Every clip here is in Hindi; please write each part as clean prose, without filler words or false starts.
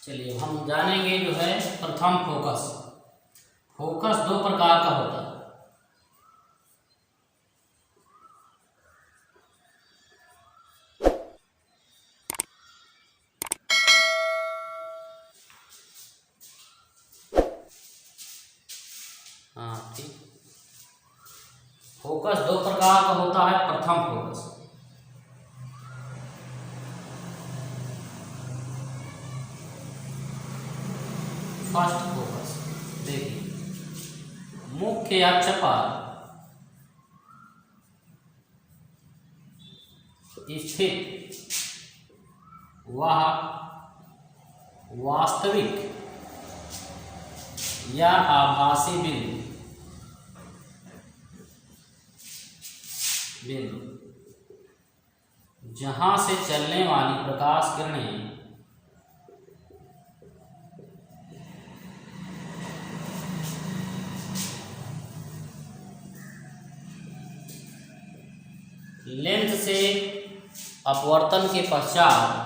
चलिए हम जानेंगे जो है प्रथम फोकस। फोकस दो प्रकार का होता है। हाँ ठीक। फोकस दो प्रकार का होता है। प्रथम फोकस, फर्स्ट फोकस। देखिए मुख्य अक्ष पर स्थित वह वास्तविक या आभासी बिंदु जहां से चलने वाली प्रकाश किरणें लेंस से अपवर्तन के पश्चात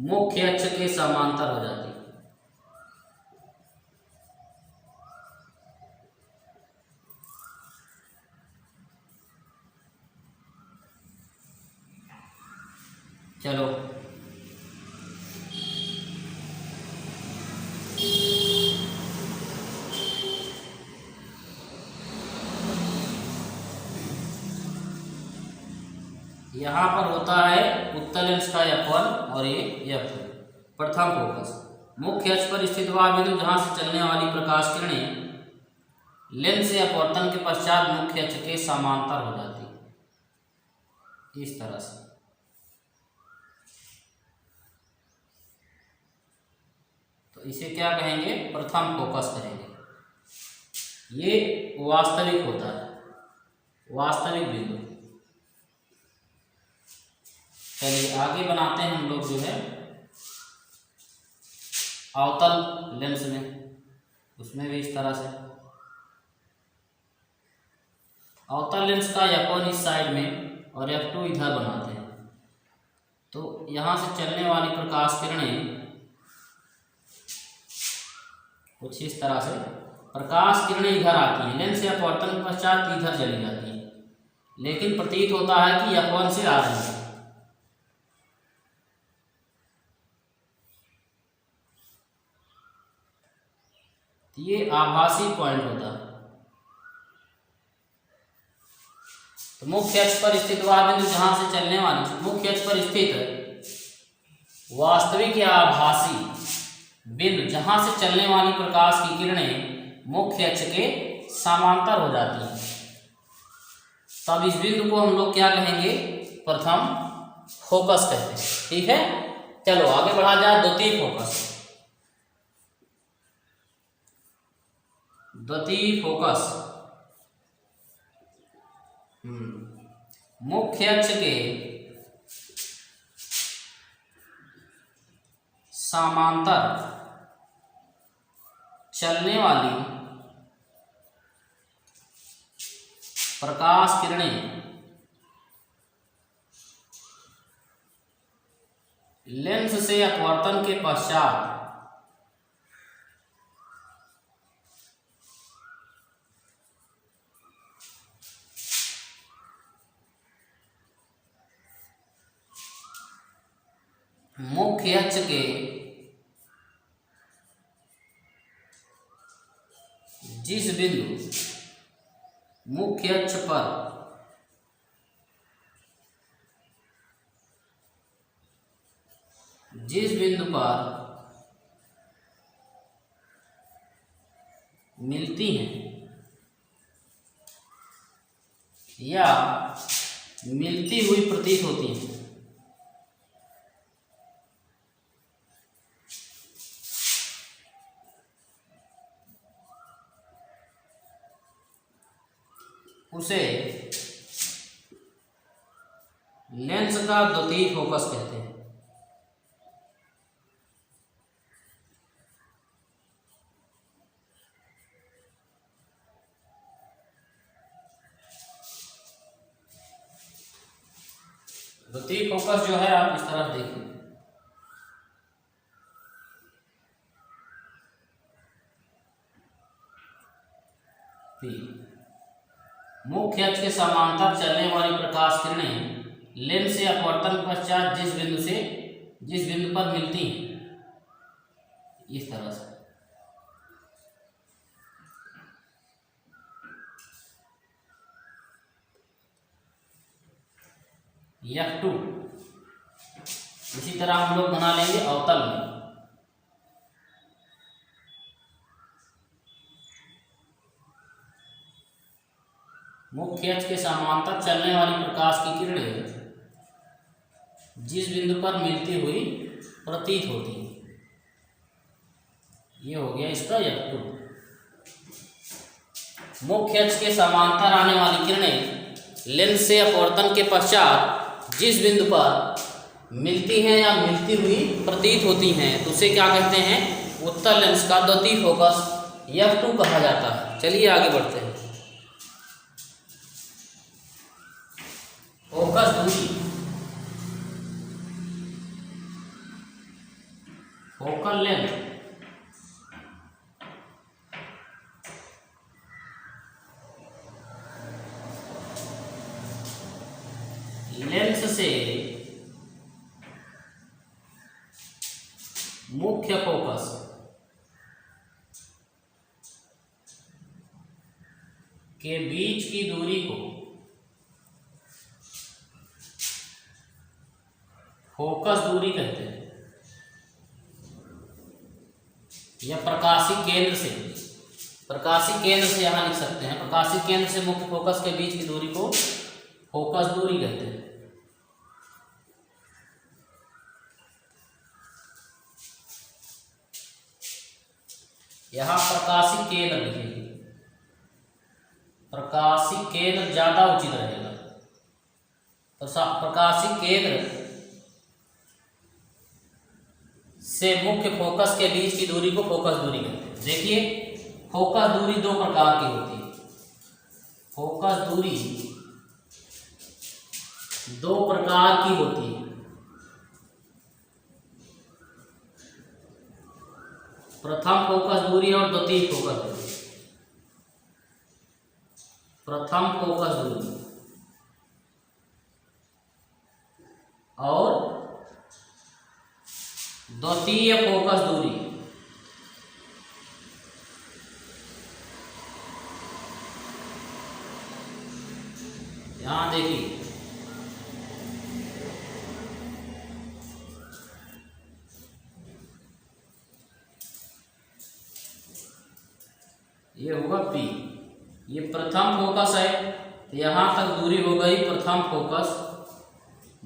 मुख्य अक्ष के समांतर हो जाती है। चलो यहाँ पर होता है उत्तल लेंस का F1 और ये F2। प्रथम फोकस मुख्य अक्ष पर स्थित वह बिंदु जहाँ से चलने वाली प्रकाश किरणें लेंस से अपवर्तन के पश्चात मुख्य अक्ष के समांतर हो जाती है, इस तरह से। तो इसे क्या कहेंगे? प्रथम फोकस कहेंगे। ये वास्तविक होता है, वास्तविक बिंदु। चलिए आगे बनाते हैं हम लोग जो है अवतल लेंस में, उसमें भी इस तरह से। अवतल लेंस का F1 इस साइड में और F2 इधर बनाते हैं। तो यहाँ से चलने वाली प्रकाश किरणें कुछ इस तरह से, प्रकाश किरणें इधर आती हैं, लेंस से अपवर्तन के पश्चात इधर चली जाती हैं, लेकिन प्रतीत होता है कि F1 से आ रही है। ये आभासी पॉइंट होता है। तो मुख्य अक्ष पर स्थित वह बिंदु जहां से चलने वाली, मुख्य अक्ष पर स्थित वास्तविक या आभासी बिंदु जहां से चलने वाली प्रकाश की किरणें मुख्य अक्ष के समांतर हो जाती हैं, तब इस बिंदु को हम लोग क्या कहेंगे? प्रथम फोकस कहते हैं। ठीक है, चलो आगे बढ़ा जाए। द्वितीय फोकस। द्वितीय फोकस मुख्य अक्ष के समांतर चलने वाली प्रकाश किरणें लेंस से अपवर्तन के पश्चात मुख्य अक्ष के जिस बिंदु मुख्य अक्ष पर जिस बिंदु पर मिलती हैं या मिलती हुई प्रतीत होती हैं, उसे लेंस का द्वितीय फोकस कहते हैं। द्वितीय फोकस जो है आप इस तरफ देखिए, मुख्य अक्ष के समांतर चलने वाली प्रकाश किरणें लेंस से अपवर्तन पश्चात जिस बिंदु पर मिलती हैं, इस तरह से। F2 इसी तरह हम लोग बना लेंगे अवतल में। मुख्य अक्ष के समांतर चलने वाली प्रकाश की किरणें जिस बिंदु पर मिलती हुई प्रतीत होती है, ये हो गया इसका F2। मुख्य अक्ष के समांतर आने वाली किरणें लेंस से अपवर्तन के पश्चात जिस बिंदु पर मिलती हैं या मिलती हुई प्रतीत होती हैं, तो उसे क्या कहते हैं? उत्तल लेंस का द्वितीय फोकस F2 कहा जाता है। चलिए आगे बढ़ते हैं। फोकस दूरी, फोकल लेंथ, लेंस से मुख्य फोकस के बीच की दूरी को फोकस दूरी कहते हैं। या प्रकाशिक केंद्र से यहां लिख सकते हैं, प्रकाशिक केंद्र से मुख्य फोकस के बीच की दूरी को फोकस दूरी कहते हैं। यहां प्रकाशिक केंद्र लिखेंगे, प्रकाशिक केंद्र ज्यादा उचित रहेगा। तो प्रकाशिक केंद्र से मुख्य फोकस के बीच की दूरी को फोकस दूरी कहते हैं। देखिए, फोकस दूरी दो प्रकार की होती है। फोकस दूरी दो प्रकार की होती है। प्रथम फोकस दूरी और द्वितीय फोकस दूरी। प्रथम फोकस दूरी और द्वितीय फोकस दूरी। यहां देखिए, ये होगा P, ये प्रथम फोकस है, तो यहां तक दूरी हो गई प्रथम फोकस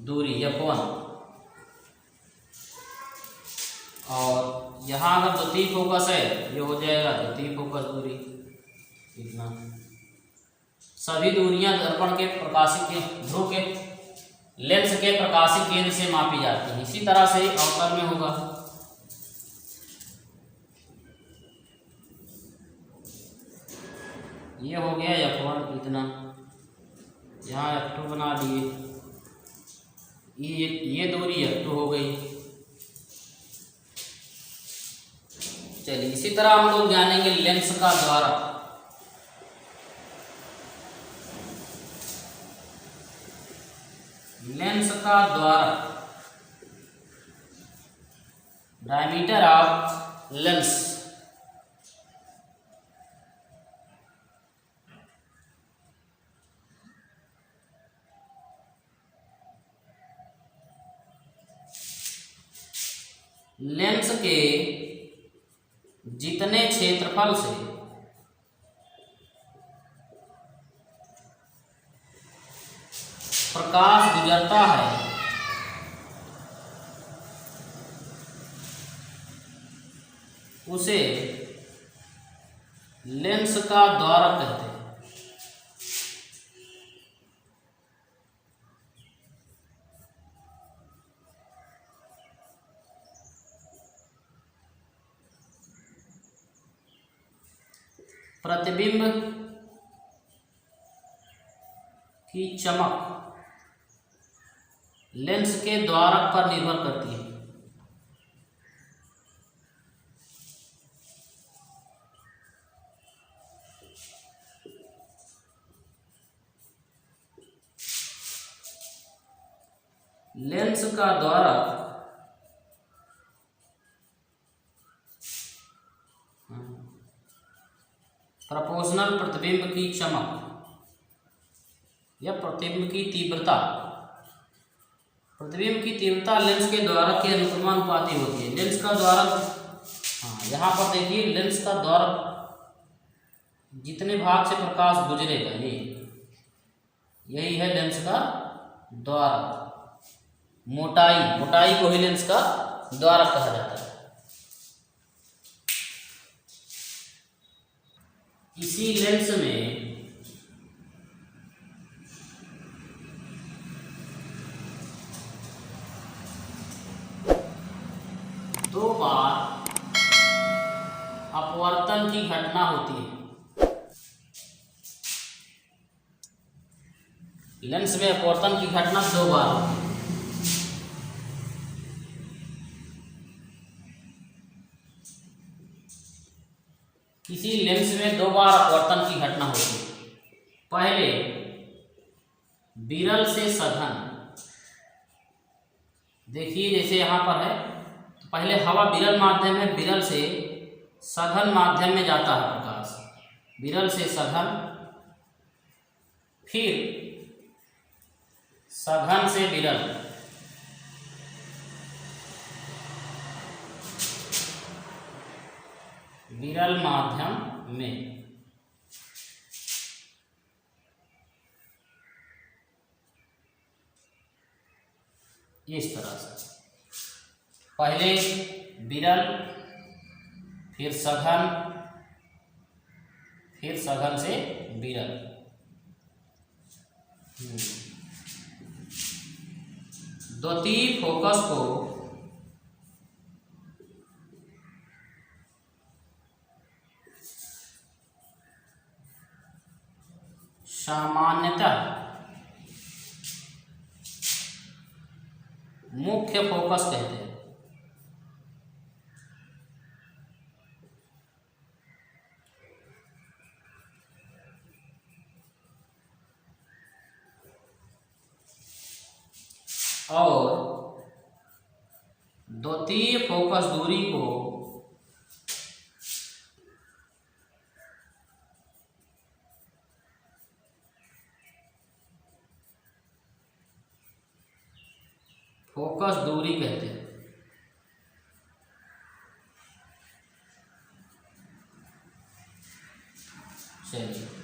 दूरी F1, और यहाँ अगर द्वितीय फोकस है, ये हो जाएगा द्वितीय फोकस दूरी। इतना सभी दूरियां दर्पण के प्रकाशिक के ध्रुव के लेंस के प्रकाशिक केंद्र से मापी जाती हैं। इसी तरह से अवतल में होगा। ये हो गया F1 इतना, यहाँ F2 बना दिए, ये दूरी F2 हो गई। चलिए, इसी तरह हम लोग जानेंगे लेंस का द्वारा। लेंस का द्वारा, डायमीटर ऑफ लेंस। लेंस के जितने क्षेत्रफल से प्रकाश गुजरता है, उसे लेंस का द्वारक कहते हैं। प्रतिबिंब की चमक लेंस के द्वारक पर निर्भर करती है। लेंस का द्वारक प्रोपोर्शनल प्रतिबिंब की चमक या प्रतिबिंब की तीव्रता, प्रतिबिंब की तीव्रता लेंस के द्वारक के अनुक्रमानुपाती होती है। लेंस का द्वारक, हाँ यहाँ पर देखिए, लेंस का द्वारक जितने भाग से प्रकाश गुजरेगा, यही है लेंस का द्वारक। मोटाई को ही लेंस का द्वारक कहा जाता है। इसी लेंस में दो बार अपवर्तन की घटना होती है। लेंस में अपवर्तन की घटना दो बार होती है। किसी लेंस में दो बार अपवर्तन की घटना होती है। पहले विरल से सघन, देखिए जैसे यहाँ पर है, तो पहले हवा विरल माध्यम है, विरल से सघन माध्यम में जाता है प्रकाश, विरल से सघन, फिर सघन से विरल, विरल माध्यम में। इस तरह से पहले विरल, फिर सघन, फिर सघन से विरल। द्वितीय फोकस को सामान्यतः मुख्य फोकस कहते हैं। और द्वितीय फोकस दूरी को फोकस दूरी कहते हैं। चलिए